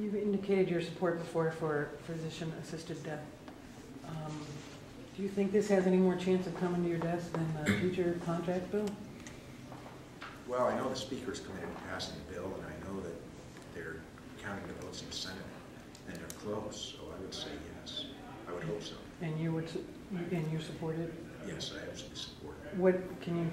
You've indicated your support before for physician-assisted death. Do you think this has any more chance of coming to your desk than the future contract bill? Well, I know the speaker's coming in and passing the bill, and I know that they're counting the votes in the Senate, and they're close, so I would say yes. I would hope so. And you support it? Yes, I absolutely support it. What can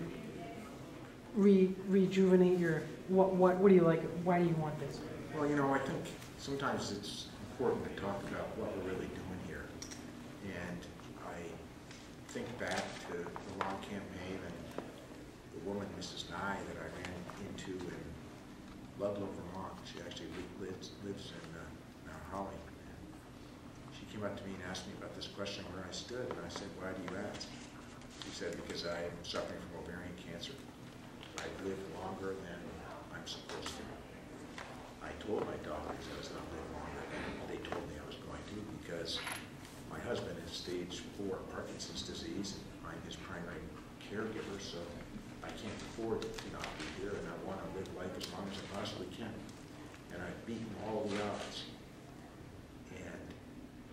you rejuvenate your, what do you like, why do you want this? Well, you know, I think sometimes it's important to talk about what we're really doing here. And I think back to the long campaign and the woman, Mrs. Nye, that I ran into in Ludlow, Vermont. She actually lives in Mount Holly. And she came up to me and asked me about this question where I stood, and I said, why do you ask? She said, because I am suffering from ovarian cancer. I've lived longer than I'm supposed to. I told my doctors I was not living longer, and they told me I was going to, because my husband has stage 4 Parkinson's disease, and I'm his primary caregiver, so I can't afford to not be here, and I want to live life as long as I possibly can. And I've beaten all the odds. And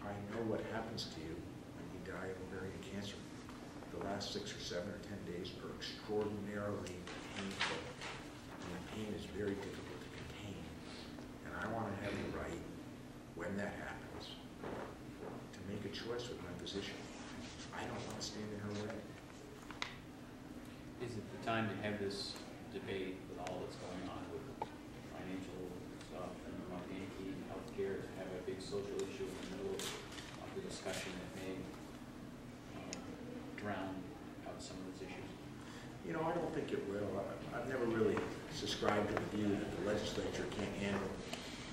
I know what happens to you when you die of ovarian cancer. The last 6 or 7 or 10 days are extraordinarily painful, and the pain is very difficult to contain. And I want to have the right, when that happens, to make a choice with my physician. I don't want to stand in her way. Is it the time to have this debate with all that's going on with financial stuff and Vermont and healthcare, to have a big social issue in the middle of the discussion that may drown out some of those issues? You know, I don't think it will. I've never really subscribed to the view that the legislature can't handle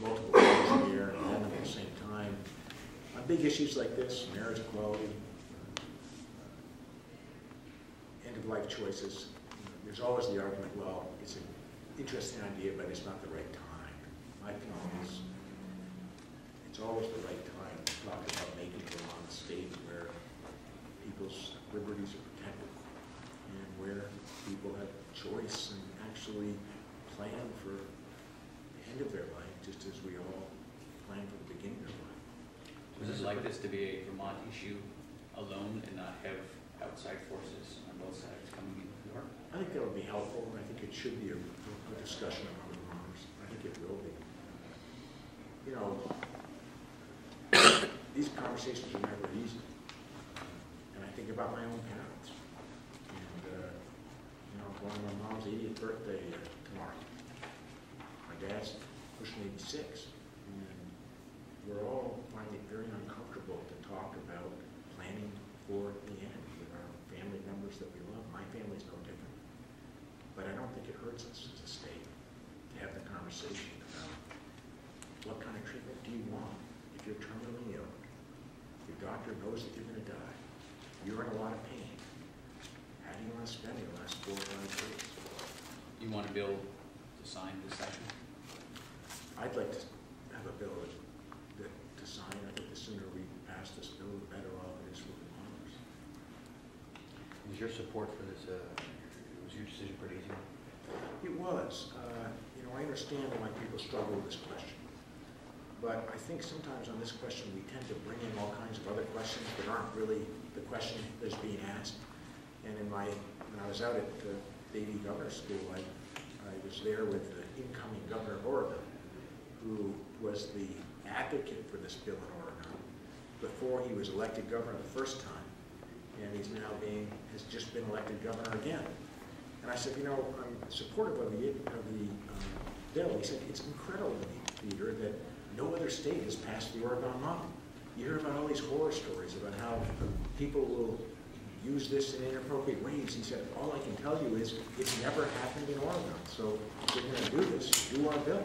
multiple things in the air and them at the same time. On big issues like this, marriage equality, end-of-life choices, there's always the argument, well, it's an interesting idea, but it's not the right time. My feeling is it's always the right time to talk about making Vermont a state where people's liberties are protected and where people have choice and actually plan for the end of their life, just as we all plan for the beginning of life. Would you like this to be a Vermont issue alone and not have outside forces on both sides coming in to work? I think that would be helpful, and I think it should be a discussion among Vermonters. I think it will be. You know, these conversations are never easy. And I think about my own parents. And, you know, I'm going to my mom's 80th birthday tomorrow. My dad's pushing 86. And we're all finding it very uncomfortable to talk about planning for the end with our family members that we love. My family's no different. But I don't think it hurts us as a state to have the conversation about what kind of treatment do you want if you're terminally ill, your doctor knows that you're going to die, you're in a lot of pain. How do you want to spend your last 4 or 5 days? You want a bill to sign this session? I'd like to have a bill to sign. I think the sooner we pass this bill, the better off it is for Vermonters. Is your support for this, was your decision pretty easy? It was. You know, I understand why people struggle with this question. But I think sometimes on this question we tend to bring in all kinds of other questions that aren't really the question that's being asked. And when I was out at Davie Governor's School, I was there with the incoming governor of Oregon, who was the advocate for this bill in Oregon before he was elected governor the first time, and he's now has just been elected governor again. And I said, you know, I'm supportive of the bill. He said, it's incredible to me, Peter, that no other state has passed the Oregon model. You hear about all these horror stories about how people will use this in inappropriate ways. He said, all I can tell you is it's never happened in Oregon. So if you're going to do this, do our bill.